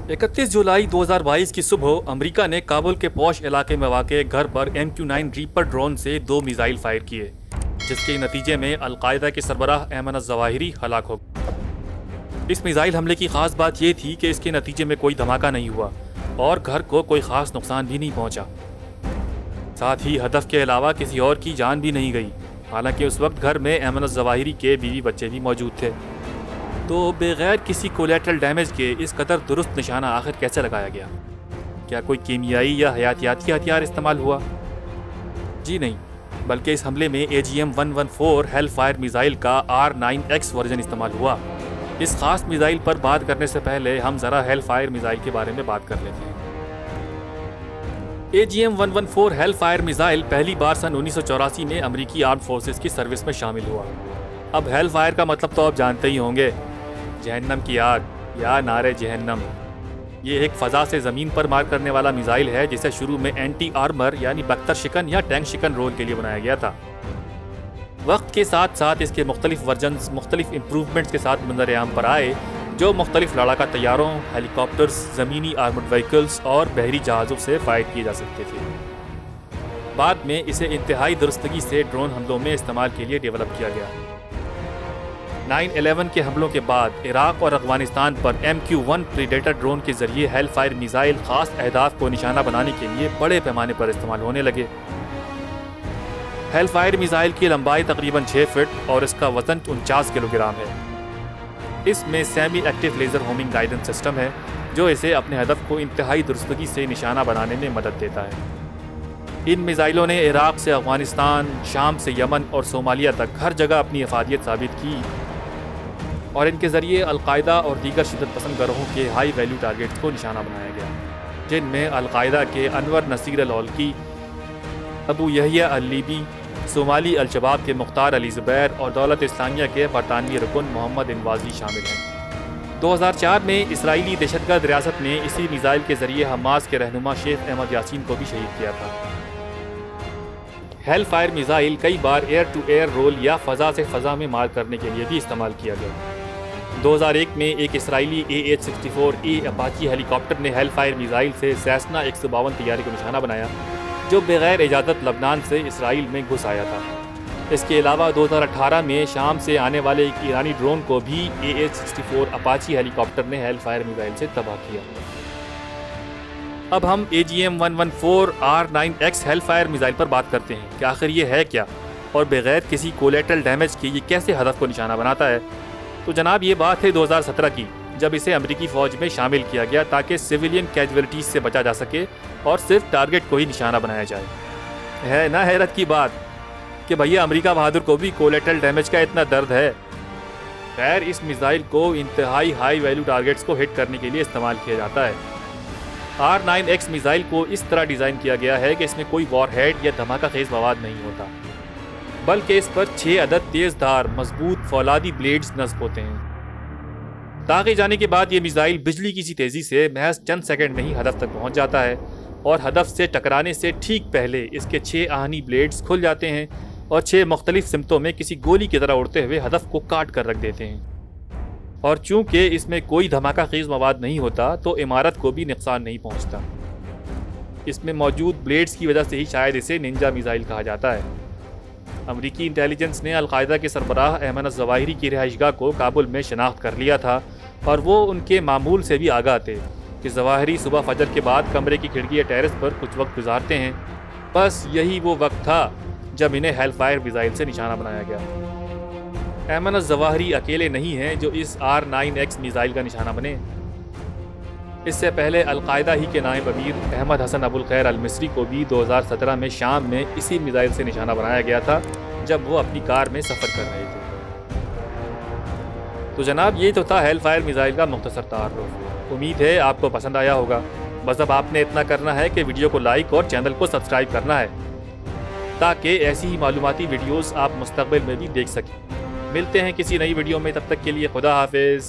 31 जुलाई 2022 की सुबह अमेरिका ने काबुल के पौश इलाके में वाक़ घर पर MQ-9 रीपर ड्रोन से 2 मिसाइल फायर किए, जिसके नतीजे में अलकायदा के सरबराह अयमन अज़वाहिरी हलाक हो गए। इस मिसाइल हमले की ख़ास बात यह थी कि इसके नतीजे में कोई धमाका नहीं हुआ और घर को कोई ख़ास नुकसान भी नहीं पहुंचा। साथ ही हदफ के अलावा किसी और की जान भी नहीं गई। हालांकि उस वक्त घर में अयमन अज़वाहिरी के बीवी बच्चे भी मौजूद थे। तो बगैर किसी कोलेटरल डैमेज के इस कदर दुरुस्त निशाना आखिर कैसे लगाया गया? क्या कोई कीमियाई या हयातियाती हथियार इस्तेमाल हुआ? जी नहीं, बल्कि इस हमले में AGM-114 हेल फायर मिसाइल का R9X वर्जन इस्तेमाल हुआ। इस खास मिसाइल पर बात करने से पहले हम ज़रा हेल फायर मिसाइल के बारे में बात कर लेते हैं। AGM-114 हेल फायर मिसाइल पहली बार सन 1984 में अमेरिकी आर्म फोर्सेस की सर्विस में शामिल हुआ। अब हेल फायर का मतलब तो आप जानते ही होंगे, जहन्नम की आग या नारे जहन्नम। ये एक फ़ज़ा से ज़मीन पर मार करने वाला मिसाइल है, जिसे शुरू में एंटी आर्मर यानी बख्तर शिकन या टैंक शिकन रोल के लिए बनाया गया था। वक्त के साथ साथ इसके मुख्तलिफ वर्जन्स मुख्तलिफ इम्प्रूवमेंट्स के साथ मंजर-ए-आम पर आए, जो मुख्तलिफ लड़ाका तैयारों, हेलीकॉप्टर्स, ज़मीनी आर्मर्ड व्हीकल्स और बहरी जहाज़ों से फायर किए जा सकते थे। बाद में इसे इंतहाई दुरुस्तगी से ड्रोन हमलों में इस्तेमाल के लिए डेवलप किया गया। 9/11 के हमलों के बाद इराक और अफगानिस्तान पर MQ-1 प्रीडेटर ड्रोन के जरिए हेल फायर मिसाइल खास अहदाफ को निशाना बनाने के लिए बड़े पैमाने पर इस्तेमाल होने लगे। हेल फायर मिसाइल की लंबाई तकरीबन 6 फीट और इसका वजन 49 किलोग्राम है। इसमें semi active laser homing guidance system है, जो इसे अपने हदफ को इंतहाई दुरुस्तगी से निशाना बनाने में मदद देता है। इन मिसाइलों ने इराक से अफगानिस्तान, शाम से यमन और सोमालिया तक हर जगह अपनी अफादियत साबित की और इनके ज़रिए अलकायदा और दीगर शिद्दत पसंद गरोहों के हाई वैल्यू टारगेट्स को निशाना बनाया गया, जिनमें अलकायदा के अनवर नसीर अल-औलकी, अबू यहिया अल-लीबी, सोमाली अल-शबाब के मुख्तार अली ज़ुबैर और दौलत इस्लामिया के बरतानवी रुकन मोहम्मद इनवाजी शामिल हैं। 2004 में इसराइली दहशतगर्द रियासत ने इसी मिसाइल के ज़रिए हमास के रहनुमा शेख अहमद यासीन को भी शहीद किया था। हेल फायर मिसाइल कई बार एयर टू एयर रोल या फ़ज़ा से फ़ज़ा में मार करने के लिए भी इस्तेमाल किया गया। 2001 में एक इसराइली AH-64E अपाची हेलीकॉप्टर ने हेल फायर मिसाइल से सेस्ना 152 तैयारी को निशाना बनाया, जो बगैर इजाज़त लबनान से इसराइल में घुस आया था। इसके अलावा 2018 में शाम से आने वाले एक ईरानी ड्रोन को भी AH-64 अपाची हेलीकॉप्टर ने हेल फायर मिसाइल से तबाह किया। अब हम AGM-114 R9X hello fire missile पर बात करते हैं कि आखिर ये है क्या और बगैर किसी कोलेटरल डैमेज के ये कैसे हदफ को निशाना बनाता है। तो जनाब, ये बात है 2017 की, जब इसे अमेरिकी फ़ौज में शामिल किया गया ताकि सिविलियन कैजुअलिटीज़ से बचा जा सके और सिर्फ टारगेट को ही निशाना बनाया जाए। है ना हैरत की बात कि भैया अमेरिका बहादुर को भी कोलेटरल डैमेज का इतना दर्द है। खैर, इस मिसाइल को इंतहाई हाई वैल्यू टारगेट्स को हिट करने के लिए इस्तेमाल किया जाता है। R9X मिसाइल को इस तरह डिज़ाइन किया गया है कि इसमें कोई वॉरहेड या धमाका खेज मवाद नहीं होता, बल्कि इस पर 6 अदद तेज़ धार मजबूत फौलादी ब्लेड्स नस्ब होते हैं। दागे जाने के बाद ये मिसाइल बिजली की सी तेज़ी से महज चंद सेकंड में ही हदफ तक पहुंच जाता है और हदफ से टकराने से ठीक पहले इसके 6 आहनी ब्लेड्स खुल जाते हैं और 6 मुख्तलिफ सिमतों में किसी गोली की तरह उड़ते हुए हदफ को काट कर रख देते हैं। और चूँकि इसमें कोई धमाका खेज मवाद नहीं होता, तो इमारत को भी नुकसान नहीं पहुँचता। इसमें मौजूद ब्लेड्स की वजह से ही शायद इसे निंजा मिसाइल कहा जाता है। अमरीकी इंटेलिजेंस ने अलकायदा के सरबराह अयमन अज़वाहिरी की रिहाइशगाह को काबुल में शनाख्त कर लिया था और वो उनके मामूल से भी आगाह थे कि ज़वाहिरी सुबह फजर के बाद कमरे की खिड़की या टेरेस पर कुछ वक्त गुजारते हैं। बस यही वो वक्त था जब इन्हें हेल फायर मिसाइल से निशाना बनाया गया। अयमन अज़वाहिरी अकेले नहीं हैं जो इस R9X मिसाइल का निशाना बने। इससे पहले अलकायदा ही के नायब अमीर अहमद हसन अबुल खैर अल मिस्री को भी 2017 में शाम में इसी मिसाइल से निशाना बनाया गया था, जब वो अपनी कार में सफ़र कर रहे थे। तो जनाब, ये तो था हेल फायर मिसाइल का मुख्तसर तारुफ। उम्मीद है आपको पसंद आया होगा। बस अब आपने इतना करना है कि वीडियो को लाइक और चैनल को सब्सक्राइब करना है, ताकि ऐसी ही मालूमाती वीडियोस आप मुस्तक़बिल में भी देख सकें। मिलते हैं किसी नई वीडियो में, तब तक के लिए खुदा हाफिज़।